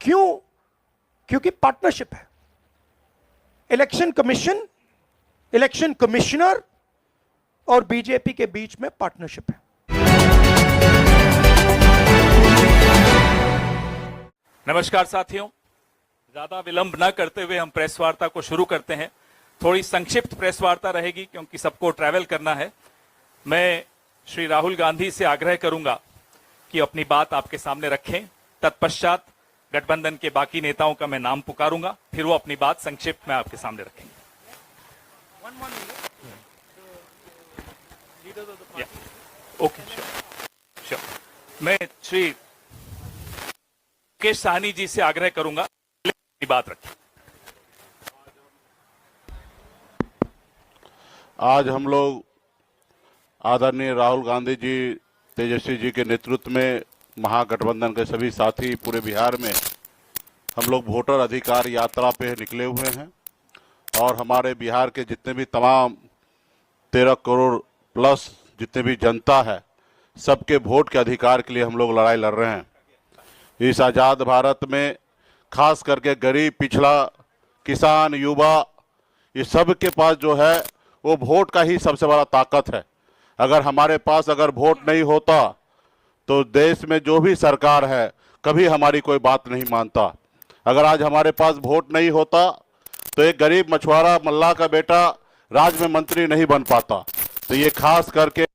क्यों? क्योंकि पार्टनरशिप है। इलेक्शन कमीशन, इलेक्शन कमिश्नर और बीजेपी के बीच में पार्टनरशिप है। नमस्कार साथियों, ज्यादा विलंब न करते हुए हम प्रेस वार्ता को शुरू करते हैं। थोड़ी संक्षिप्त प्रेस वार्ता रहेगी क्योंकि सबको ट्रैवल करना है। मैं श्री राहुल गांधी से आग्रह करूंगा कि अपनी बात आपके सामने रखें। तत्पश्चात गठबंधन के बाकी नेताओं का मैं नाम पुकारूंगा, फिर वो अपनी बात संक्षिप्त में आपके सामने रखेंगे। Okay, sure. मैं श्री मुकेश साहनी जी से आग्रह करूंगा अपनी बात रखें। आज हम लोग आदरणीय राहुल गांधी जी, तेजस्वी जी के नेतृत्व में महागठबंधन के सभी साथी पूरे बिहार में हम लोग वोटर अधिकार यात्रा पे निकले हुए हैं और हमारे बिहार के जितने भी तमाम 13 करोड़ प्लस जितने भी जनता है, सबके वोट के अधिकार के लिए हम लोग लड़ाई लड़ रहे हैं। इस आज़ाद भारत में खास करके गरीब, पिछड़ा, किसान, युवा, ये सब के पास जो है वो वोट का ही सबसे बड़ा ताकत है। अगर हमारे पास अगर वोट नहीं होता तो देश में जो भी सरकार है कभी हमारी कोई बात नहीं मानता। अगर आज हमारे पास वोट नहीं होता तो एक गरीब मछुआरा मल्लाह का बेटा राज्य में मंत्री नहीं बन पाता। तो ये खास करके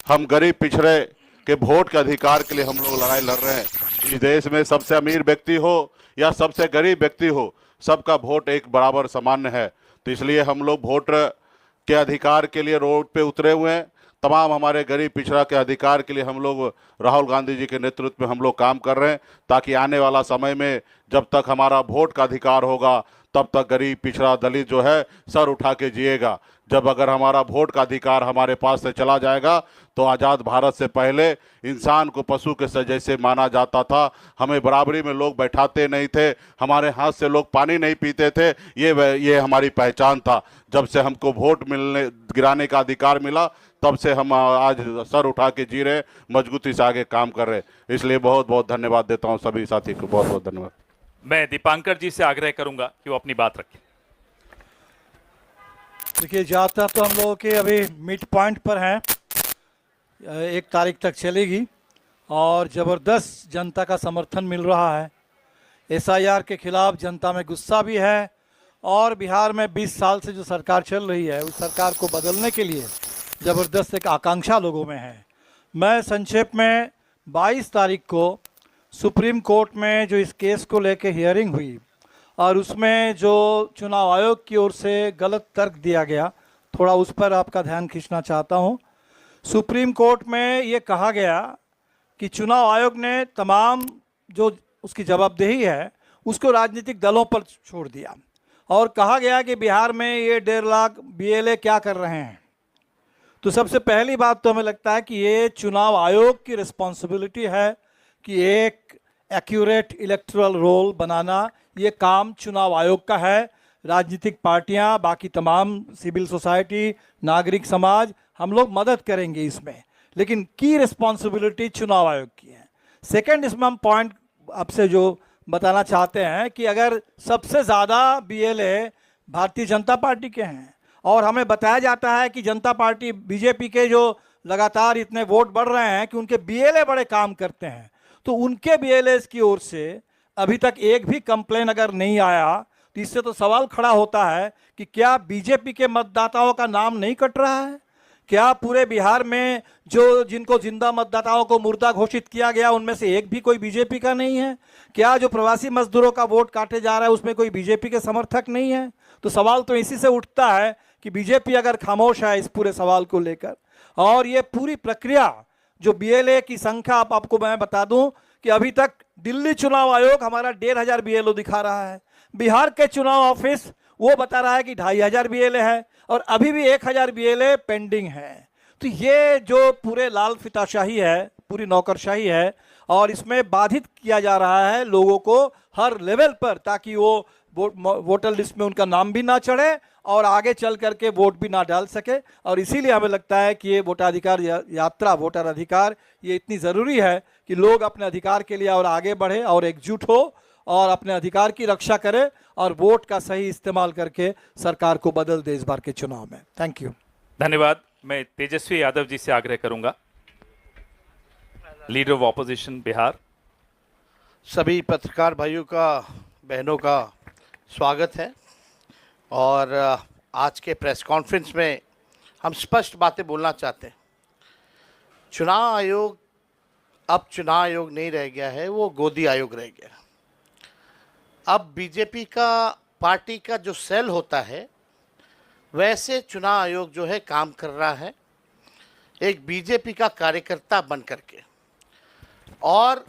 हम गरीब पिछड़े के वोट के अधिकार के लिए हम लोग लड़ाई लड़ रहे हैं। इस देश में सबसे अमीर व्यक्ति हो या सबसे गरीब व्यक्ति हो, सबका वोट एक बराबर सामान्य है। तो इसलिए हम लोग वोट के अधिकार के लिए रोड पे उतरे हुए हैं। तमाम हमारे गरीब पिछड़ा के अधिकार के लिए हम लोग राहुल गांधी जी के नेतृत्व में हम लोग काम कर रहे हैं, ताकि आने वाला समय में जब तक हमारा वोट का अधिकार होगा तब तक गरीब, पिछड़ा, दलित जो है सर उठा के जिएगा। जब अगर हमारा वोट का अधिकार हमारे पास से चला जाएगा तो आज़ाद भारत से पहले इंसान को पशु के जैसे माना जाता था। हमें बराबरी में लोग बैठाते नहीं थे, हमारे हाथ से लोग पानी नहीं पीते थे। ये हमारी पहचान था। जब से हमको वोट गिराने का अधिकार मिला तब से हम आज सर उठा के जी रहे, मजबूती से आगे काम कर रहे। इसलिए बहुत बहुत धन्यवाद देता हूँ सभी साथी को, बहुत बहुत धन्यवाद। मैं दीपांकर जी से आग्रह करूंगा कि वो अपनी बात रखें। देखिए, यात्रा तो हम लोगों के अभी मिड पॉइंट पर हैं, 1 तारीख तक चलेगी और ज़बरदस्त जनता का समर्थन मिल रहा है। SIR के खिलाफ जनता में गुस्सा भी है और बिहार में 20 साल से जो सरकार चल रही है उस सरकार को बदलने के लिए ज़बरदस्त एक आकांक्षा लोगों में है। मैं संक्षेप में 22 तारीख को सुप्रीम कोर्ट में जो इस केस को लेकर हियरिंग हुई और उसमें जो चुनाव आयोग की ओर से गलत तर्क दिया गया, थोड़ा उस पर आपका ध्यान खींचना चाहता हूं। सुप्रीम कोर्ट में ये कहा गया कि चुनाव आयोग ने तमाम जो उसकी जवाबदेही है उसको राजनीतिक दलों पर छोड़ दिया और कहा गया कि बिहार में ये 1.5 लाख BLA क्या कर रहे हैं। तो सबसे पहली बात तो हमें लगता है कि ये चुनाव आयोग की रिस्पॉन्सिबिलिटी है कि एक एक्यूरेट इलेक्टोरल रोल बनाना, ये काम चुनाव आयोग का है। राजनीतिक पार्टियां, बाकी तमाम सिविल सोसाइटी, नागरिक समाज, हम लोग मदद करेंगे इसमें, लेकिन की रिस्पॉन्सिबिलिटी चुनाव आयोग की है। सेकंड, इसमें हम पॉइंट आपसे जो बताना चाहते हैं कि अगर सबसे ज़्यादा BLA भारतीय जनता पार्टी के हैं और हमें बताया जाता है कि जनता पार्टी BJP के जो लगातार इतने वोट बढ़ रहे हैं कि उनके BLA बड़े काम करते हैं, तो उनके BLAs की ओर से अभी तक एक भी कंप्लेन अगर नहीं आया तो इससे तो सवाल खड़ा होता है कि क्या BJP के मतदाताओं का नाम नहीं कट रहा है? क्या पूरे बिहार में जो जिनको जिंदा मतदाताओं को मुर्दा घोषित किया गया उनमें से एक भी कोई BJP का नहीं है? क्या जो प्रवासी मजदूरों का वोट काटे जा रहा है उसमें कोई BJP के समर्थक नहीं है? तो सवाल तो इसी से उठता है कि BJP अगर खामोश है इस पूरे सवाल को लेकर, और ये पूरी प्रक्रिया जो BLA की संख्या आपको मैं बता दूं कि अभी तक दिल्ली चुनाव आयोग हमारा 1,500 BLO दिखा रहा है, बिहार के चुनाव ऑफिस वो बता रहा है कि 2,500 BLA है और अभी भी 1,000 BLA पेंडिंग है। तो ये जो पूरे लाल फिताशाही है, पूरी नौकरशाही है और इसमें बाधित किया जा रहा है लोगों को हर लेवल पर, ताकि वो वोटर लिस्ट में उनका नाम भी ना चढ़े और आगे चल करके वोट भी ना डाल सके। और इसीलिए हमें लगता है कि ये वोटाधिकार यात्रा, वोटर अधिकार, ये इतनी ज़रूरी है कि लोग अपने अधिकार के लिए और आगे बढ़े और एकजुट हो और अपने अधिकार की रक्षा करे और वोट का सही इस्तेमाल करके सरकार को बदल दे इस बार के चुनाव में। Thank you. धन्यवाद। मैं तेजस्वी यादव जी से आग्रह करूंगा, लीडर ऑफ ऑपोजिशन बिहार। सभी पत्रकार भाइयों का, बहनों का स्वागत है। और आज के प्रेस कॉन्फ्रेंस में हम स्पष्ट बातें बोलना चाहते हैं। चुनाव आयोग अब चुनाव आयोग नहीं रह गया है, वो गोदी आयोग रह गया। अब बीजेपी का पार्टी का जो सेल होता है वैसे चुनाव आयोग जो है काम कर रहा है, एक बीजेपी का कार्यकर्ता बन करके, और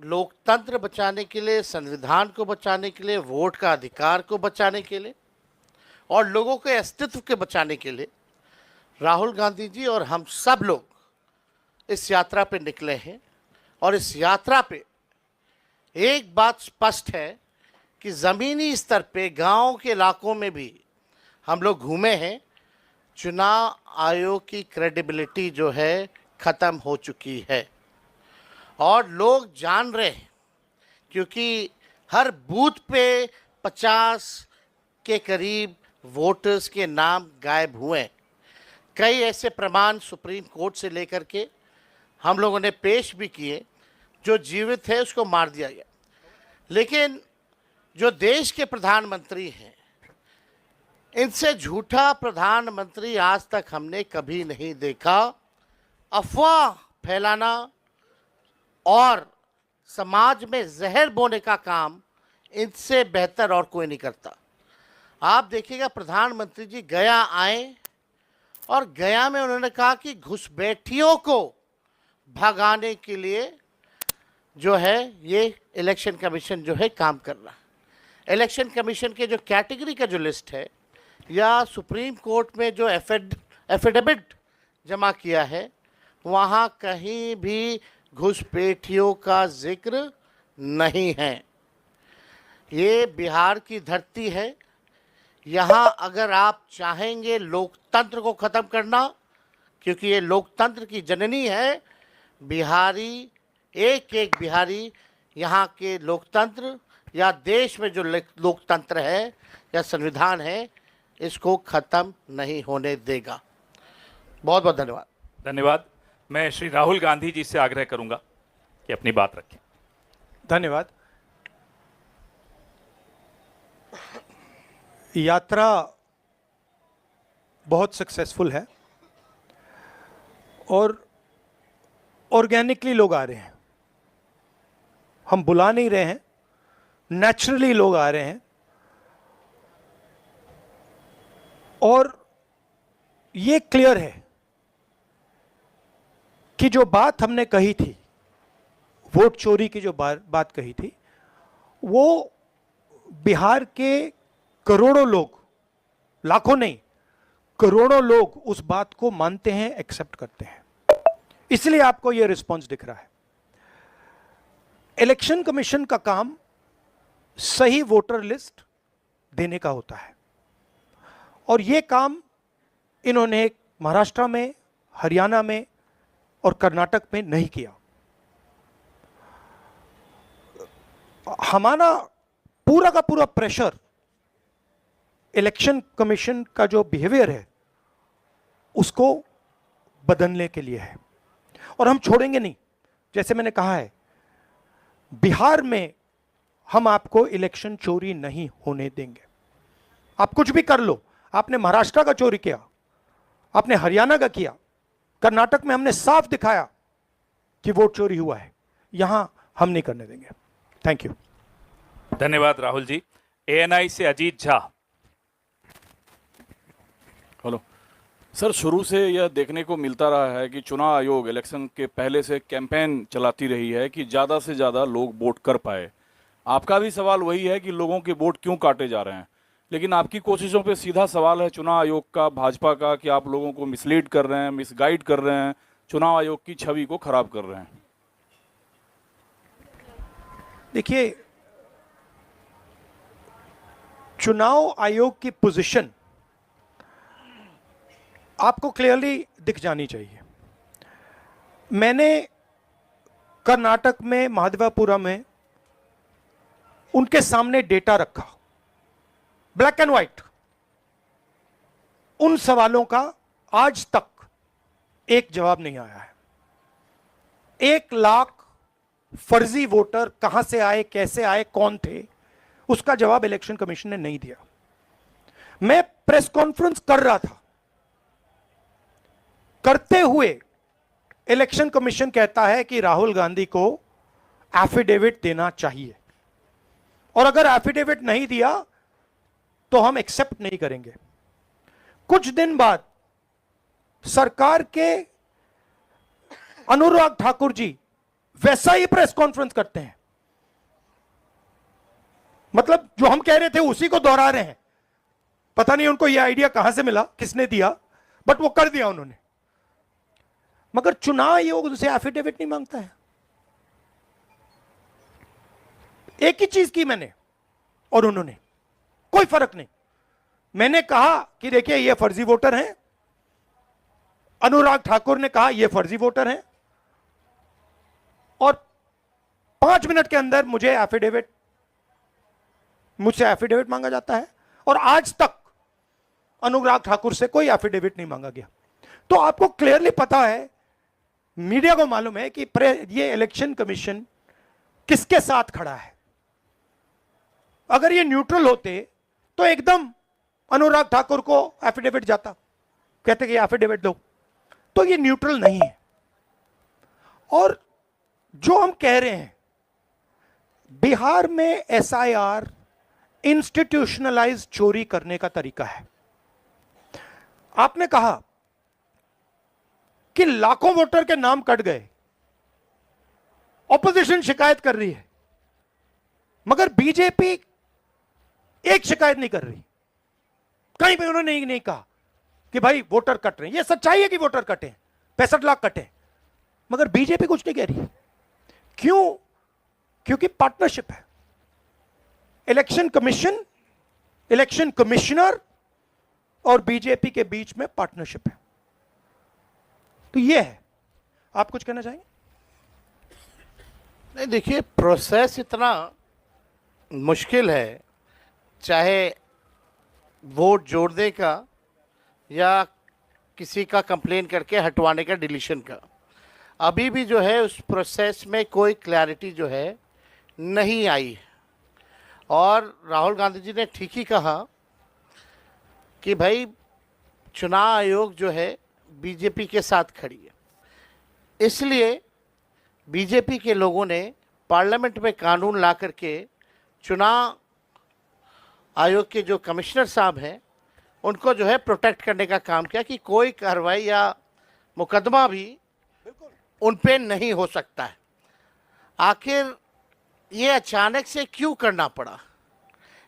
लोकतंत्र बचाने के लिए, संविधान को बचाने के लिए, वोट का अधिकार को बचाने के लिए और लोगों के अस्तित्व के बचाने के लिए राहुल गांधी जी और हम सब लोग इस यात्रा पे निकले हैं। और इस यात्रा पे एक बात स्पष्ट है कि ज़मीनी स्तर पे गांव के इलाकों में भी हम लोग घूमे हैं। चुनाव आयोग की क्रेडिबिलिटी जो है ख़त्म हो चुकी है और लोग जान रहे हैं, क्योंकि हर बूथ पे 50 के करीब वोटर्स के नाम गायब हुए। कई ऐसे प्रमाण सुप्रीम कोर्ट से लेकर के हम लोगों ने पेश भी किए। जो जीवित है उसको मार दिया गया, लेकिन जो देश के प्रधानमंत्री हैं, इनसे झूठा प्रधानमंत्री आज तक हमने कभी नहीं देखा। अफवाह फैलाना और समाज में जहर बोने का काम इनसे बेहतर और कोई नहीं करता। आप देखिएगा, प्रधानमंत्री जी गया आए और गया में उन्होंने कहा कि घुसपैठियों को भगाने के लिए जो है ये इलेक्शन कमीशन जो है काम कर रहा है। इलेक्शन कमीशन के जो कैटेगरी का जो लिस्ट है या सुप्रीम कोर्ट में जो एफिडेविट जमा किया है, वहाँ कहीं भी घुसपैठियों का जिक्र नहीं है। ये बिहार की धरती है। यहाँ अगर आप चाहेंगे लोकतंत्र को ख़त्म करना, क्योंकि ये लोकतंत्र की जननी है, बिहारी, एक एक बिहारी यहाँ के लोकतंत्र या देश में जो लोकतंत्र है या संविधान है, इसको ख़त्म नहीं होने देगा। बहुत बहुत धन्यवाद। धन्यवाद। मैं श्री राहुल गांधी जी से आग्रह करूंगा कि अपनी बात रखें। धन्यवाद। यात्रा बहुत सक्सेसफुल है और ऑर्गेनिकली लोग आ रहे हैं। हम बुला नहीं रहे हैं, नेचुरली लोग आ रहे हैं। और ये क्लियर है कि जो बात हमने कही थी, वोट चोरी की जो बात कही थी, वो बिहार के करोड़ों लोग, लाखों नहीं, करोड़ों लोग उस बात को मानते हैं, एक्सेप्ट करते हैं। इसलिए आपको यह रिस्पॉन्स दिख रहा है। इलेक्शन कमीशन का काम सही वोटर लिस्ट देने का होता है और यह काम इन्होंने महाराष्ट्र में, हरियाणा में और कर्नाटक में नहीं किया। हमारा पूरा का पूरा प्रेशर इलेक्शन कमीशन का जो बिहेवियर है उसको बदलने के लिए है और हम छोड़ेंगे नहीं। जैसे मैंने कहा है, बिहार में हम आपको इलेक्शन चोरी नहीं होने देंगे। आप कुछ भी कर लो, आपने महाराष्ट्र का चोरी किया, आपने हरियाणा का किया, कर्नाटक में हमने साफ दिखाया कि वोट चोरी हुआ है, यहां हम नहीं करने देंगे। Thank you. धन्यवाद राहुल जी। एएनआई से अजीत झा। हेलो सर, शुरू से यह देखने को मिलता रहा है कि चुनाव आयोग इलेक्शन के पहले से कैंपेन चलाती रही है कि ज़्यादा से ज़्यादा लोग वोट कर पाए। आपका भी सवाल वही है कि लोगों के वोट क्यों काटे जा रहे हैं, लेकिन आपकी कोशिशों पे सीधा सवाल है चुनाव आयोग का, भाजपा का, कि आप लोगों को मिसलीड कर रहे हैं, मिसगाइड कर रहे हैं, चुनाव आयोग की छवि को खराब कर रहे हैं। देखिए, चुनाव आयोग की पोजीशन आपको क्लियरली दिख जानी चाहिए। मैंने कर्नाटक में महादेवापुरम में उनके सामने डेटा रखा, ब्लैक एंड व्हाइट, उन सवालों का आज तक एक जवाब नहीं आया है। 1 लाख फर्जी वोटर कहां से आए, कैसे आए, कौन थे, उसका जवाब इलेक्शन कमीशन ने नहीं दिया। मैं प्रेस कॉन्फ्रेंस कर रहा था, करते हुए इलेक्शन कमीशन कहता है कि राहुल गांधी को एफिडेविट देना चाहिए, और अगर एफिडेविट नहीं दिया तो हम एक्सेप्ट नहीं करेंगे। कुछ दिन बाद सरकार के अनुराग ठाकुर जी वैसा ही प्रेस कॉन्फ्रेंस करते हैं, मतलब जो हम कह रहे थे उसी को दोहरा रहे हैं। पता नहीं उनको यह आइडिया कहां से मिला, किसने दिया, बट वो कर दिया उन्होंने। मगर चुनाव आयोग उनसे एफिडेविट नहीं मांगता है। एक ही चीज की मैंने और उन्होंने, कोई फर्क नहीं। मैंने कहा कि देखिए ये फर्जी वोटर हैं, अनुराग ठाकुर ने कहा ये फर्जी वोटर हैं, और 5 मिनट के अंदर मुझसे एफिडेविट मांगा जाता है, और आज तक अनुराग ठाकुर से कोई एफिडेविट नहीं मांगा गया। तो आपको क्लियरली पता है, मीडिया को मालूम है कि ये इलेक्शन कमीशन किसके साथ खड़ा है। अगर ये न्यूट्रल होते तो एकदम अनुराग ठाकुर को एफिडेविट जाता, कहते कि एफिडेविट दो। तो ये न्यूट्रल नहीं है। और जो हम कह रहे हैं, बिहार में एसआईआर इंस्टीट्यूशनलाइज चोरी करने का तरीका है। आपने कहा कि लाखों वोटर के नाम कट गए, ऑपोजिशन शिकायत कर रही है, मगर बीजेपी एक शिकायत नहीं कर रही। कहीं पे उन्होंने नहीं कहा कि भाई वोटर कट रहे हैं। यह सच्चाई है कि वोटर कटे, 65 लाख कटे, मगर बीजेपी कुछ नहीं कह रही। क्यों? क्योंकि पार्टनरशिप है। इलेक्शन कमीशन, इलेक्शन कमिश्नर और बीजेपी के बीच में पार्टनरशिप है। तो यह है। आप कुछ कहना चाहेंगे? नहीं, देखिए, प्रोसेस इतना मुश्किल है, चाहे वोट जोड़ने का या किसी का कंप्लेन करके हटवाने का, डिलीशन का। अभी भी जो है उस प्रोसेस में कोई क्लैरिटी जो है नहीं आई है। और राहुल गांधी जी ने ठीक ही कहा कि भाई चुनाव आयोग जो है बीजेपी के साथ खड़ी है, इसलिए बीजेपी के लोगों ने पार्लियामेंट में कानून ला करके चुनाव आयोग के जो कमिश्नर साहब हैं उनको जो है प्रोटेक्ट करने का काम किया कि कोई कार्रवाई या मुकदमा भी उन पे नहीं हो सकता है। आखिर ये अचानक से क्यों करना पड़ा?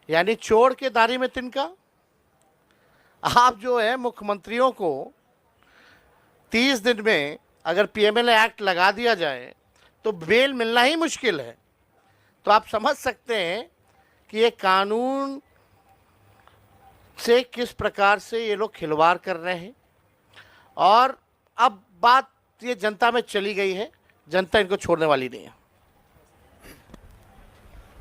यानी चोर के दाढ़ी में तिनका। आप जो है मुख्यमंत्रियों को 30 दिन में अगर पीएमएलए एक्ट लगा दिया जाए तो बेल मिलना ही मुश्किल है। तो आप समझ सकते हैं कि ये कानून से किस प्रकार से ये लोग खिलवाड़ कर रहे हैं। और अब बात ये जनता में चली गई है, जनता इनको छोड़ने वाली नहीं है।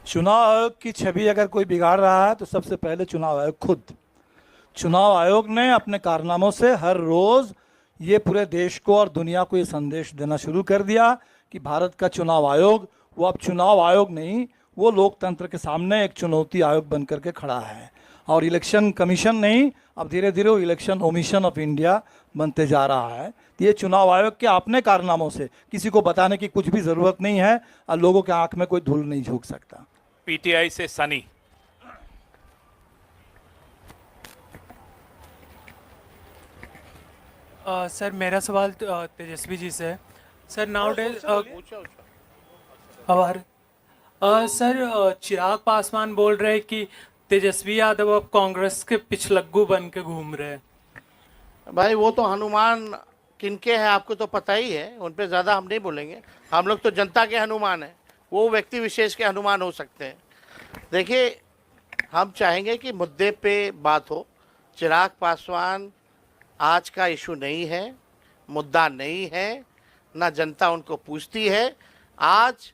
चुनाव आयोग की छवि अगर कोई बिगाड़ रहा है तो सबसे पहले चुनाव आयोग खुद। चुनाव आयोग ने अपने कारनामों से हर रोज ये पूरे देश को और दुनिया को ये संदेश देना शुरू कर दिया कि भारत का चुनाव आयोग वो अब चुनाव आयोग नहीं, वो लोकतंत्र के सामने एक चुनौती आयोग बन करके खड़ा है। और इलेक्शन कमीशन नहीं, अब धीरे धीरे वो इलेक्शन ओमिशन ऑफ इंडिया बनते जा रहा है। तो ये चुनाव आयोग के अपने कारनामों से किसी को बताने की कुछ भी ज़रूरत नहीं है, और लोगों के आंख में कोई धूल नहीं झोंक सकता। पीटीआई से सनी। सर मेरा सवाल तेजस्वी जी से है। Sir now days sir Chirag Paswan बोल रहे हैं कि तेजस्वी यादव अब कांग्रेस के पिछलग्गू बन के घूम रहे हैं। भाई वो तो हनुमान किनके हैं आपको तो पता ही है, उन पे ज़्यादा हम नहीं बोलेंगे। हम लोग तो जनता के हनुमान हैं, वो व्यक्ति विशेष के हनुमान हो सकते हैं। देखिए, हम चाहेंगे कि मुद्दे पे बात हो। चिराग पासवान आज का इशू नहीं है, मुद्दा नहीं है, ना जनता उनको पूछती है। आज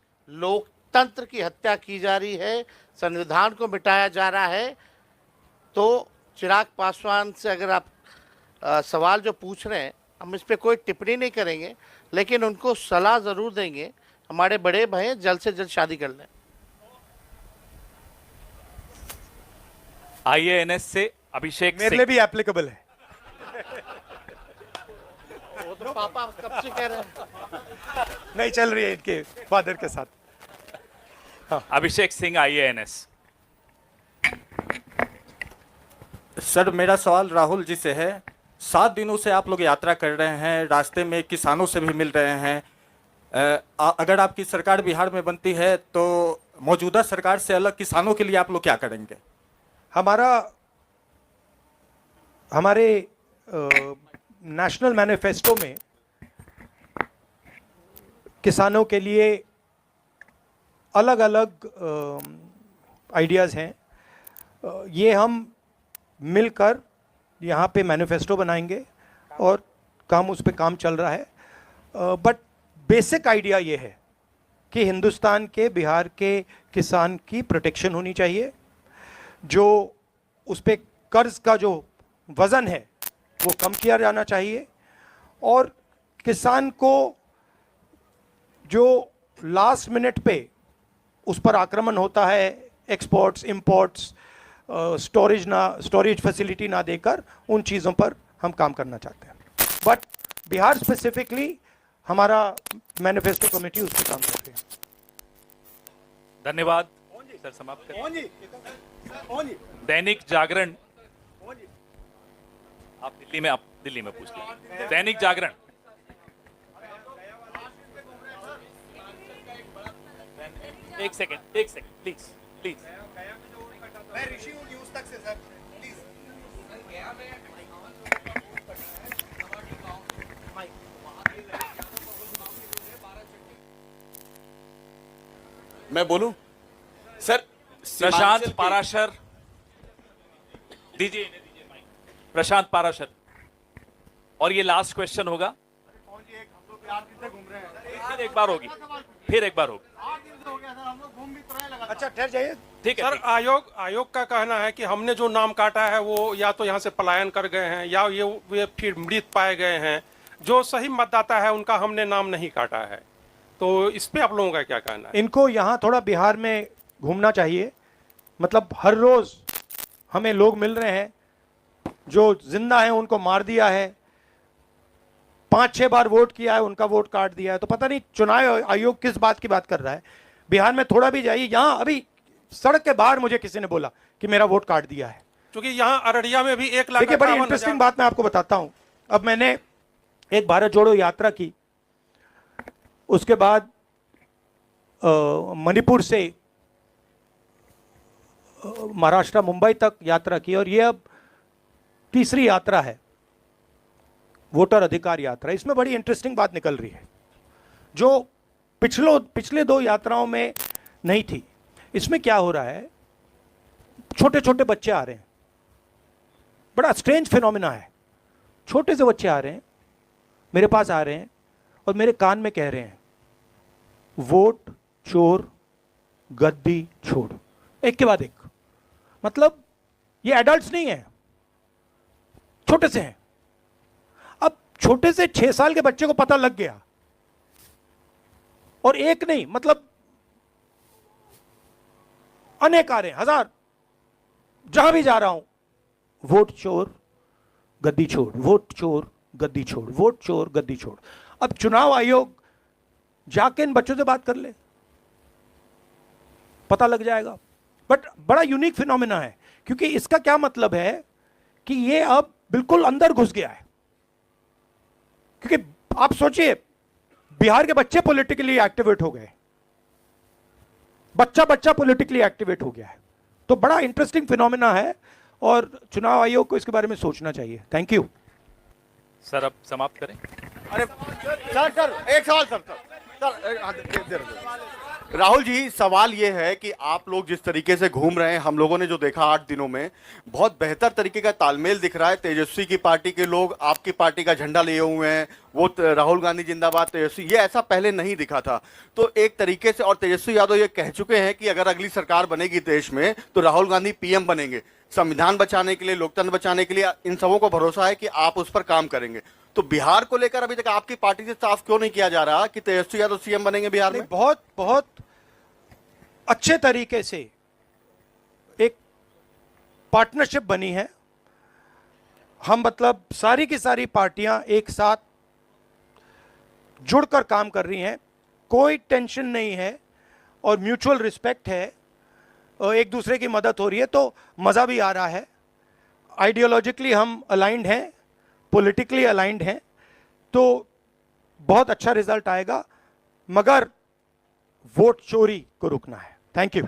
लोकतंत्र की हत्या की जा रही है, संविधान को मिटाया जा रहा है। तो चिराग पासवान से अगर आप सवाल जो पूछ रहे हैं, हम इस पे कोई टिप्पणी नहीं करेंगे, लेकिन उनको सलाह ज़रूर देंगे, हमारे बड़े भाई जल्द से जल्द शादी कर लें। आईएएनएस से अभिषेक मेरे सिंह। लिए भी एप्लीकेबल है। वो तो पापा कब से कह रहे हैं। नहीं चल रही है इनके फादर के साथ। अभिषेक सिंह आईएएनएस। सर मेरा सवाल राहुल जी से है। 7 दिनों से आप लोग यात्रा कर रहे हैं, रास्ते में किसानों से भी मिल रहे हैं। अगर आपकी सरकार बिहार में बनती है तो मौजूदा सरकार से अलग किसानों के लिए आप लोग क्या करेंगे? हमारे नेशनल मैनिफेस्टो में किसानों के लिए अलग अलग आइडियाज़ हैं। ये हम मिलकर यहाँ पे मैनिफेस्टो बनाएंगे और उस पे काम चल रहा है। बट बेसिक आइडिया ये है कि हिंदुस्तान के बिहार के किसान की प्रोटेक्शन होनी चाहिए। जो उस पे कर्ज का जो वज़न है वो कम किया जाना चाहिए, और किसान को जो लास्ट मिनट पे उस पर आक्रमण होता है, एक्सपोर्ट्स इंपोर्ट्स, स्टोरेज फैसिलिटी ना देकर, उन चीज़ों पर हम काम करना चाहते हैं। बट बिहार स्पेसिफिकली हमारा मैनिफेस्टो कमेटी उस पर काम कर रही है। धन्यवाद सर, समाप्त करें। दैनिक जागरण, आप दिल्ली में पूछ लीजिए। दैनिक जागरण। एक सेकंड प्लीज। मैं बोलूं सर? प्रशांत पाराशर, दीजिए माइक। प्रशांत पाराशर, और ये लास्ट क्वेश्चन होगा। फिर एक बार होगी। अच्छा ठहर जाइए। ठीक है। सर, आयोग का कहना है कि हमने जो नाम काटा है वो या तो यहाँ से पलायन कर गए हैं या ये फिर मृत पाए गए हैं। जो सही मतदाता है उनका हमने नाम नहीं काटा है। तो इस पे आप लोगों का क्या कहना है? इनको यहाँ थोड़ा बिहार में घूमना चाहिए। मतलब हर रोज हमें लोग मिल रहे हैं जो जिंदा हैं, उनको मार दिया है, 5-6 बार वोट किया है, उनका वोट काट दिया है। तो पता नहीं चुनाव आयोग किस बात की बात कर रहा है। बिहार में थोड़ा भी जाइए। यहाँ अभी सड़क के बाहर मुझे किसी ने बोला कि मेरा वोट काट दिया है। क्योंकि यहाँ अररिया में भी 1 लाख। देखिए, बड़ी इंटरेस्टिंग बात मैं आपको बताता हूं। अब मैंने एक भारत जोड़ो यात्रा की, उसके बाद मणिपुर से महाराष्ट्र मुंबई तक यात्रा की, और ये अब तीसरी यात्रा है, वोटर अधिकार यात्रा। इसमें बड़ी इंटरेस्टिंग बात निकल रही है जो पिछले 2 यात्राओं में नहीं थी। इसमें क्या हो रहा है, छोटे छोटे बच्चे आ रहे हैं। बड़ा स्ट्रेंज फिनोमिना है। छोटे से बच्चे आ रहे हैं, मेरे पास आ रहे हैं और मेरे कान में कह रहे हैं, वोट चोर गद्दी छोड़, एक के बाद एक। मतलब ये एडल्ट्स नहीं है, छोटे से हैं। अब छोटे से 6 साल के बच्चे को पता लग गया, और एक नहीं, मतलब अनेक आ रहे हैं, हजार। जहां भी जा रहा हूं, वोट चोर गद्दी छोड़, वोट चोर गद्दी छोड़, वोट चोर गद्दी छोड़। अब चुनाव आयोग जाके इन बच्चों से बात कर ले, पता लग जाएगा। बट बड़ा यूनिक फिनोमिना है, क्योंकि इसका क्या मतलब है कि ये अब बिल्कुल अंदर घुस गया है। क्योंकि आप सोचिए, बिहार के बच्चे पॉलिटिकली एक्टिवेट हो गए, बच्चा पॉलिटिकली एक्टिवेट हो गया है। तो बड़ा इंटरेस्टिंग फिनोमिना है, और चुनाव आयोग को इसके बारे में सोचना चाहिए। थैंक यू सर, अब समाप्त करें। अरे सर एक सवाल सर राहुल जी, सवाल ये है कि आप लोग जिस तरीके से घूम रहे हैं, हम लोगों ने जो देखा 8 दिनों में, बहुत बेहतर तरीके का तालमेल दिख रहा है। तेजस्वी की पार्टी के लोग आपकी पार्टी का झंडा लिए हुए हैं, वो राहुल गांधी जिंदाबाद तेजस्वी, ये ऐसा पहले नहीं दिखा था। तो एक तरीके से, और तेजस्वी यादव ये कह चुके हैं कि अगर अगली सरकार बनेगी देश में तो राहुल गांधी पीएम बनेंगे। संविधान बचाने के लिए, लोकतंत्र बचाने के लिए इन सबों को भरोसा है कि आप उस पर काम करेंगे। तो बिहार को लेकर अभी तक आपकी पार्टी से साफ क्यों नहीं किया जा रहा कि तेजस्वी यादव सीएम बनेंगे बिहार में? बहुत बहुत अच्छे तरीके से एक पार्टनरशिप बनी है। हम मतलब सारी की सारी पार्टियां एक साथ जुड़कर काम कर रही हैं, कोई टेंशन नहीं है और म्यूचुअल रिस्पेक्ट है और एक दूसरे की मदद हो रही है, तो मज़ा भी आ रहा है। आइडियोलॉजिकली हम अलाइंड हैं, पॉलिटिकली अलाइंड हैं, तो बहुत अच्छा रिजल्ट आएगा, मगर वोट चोरी को रुकना है। Thank you.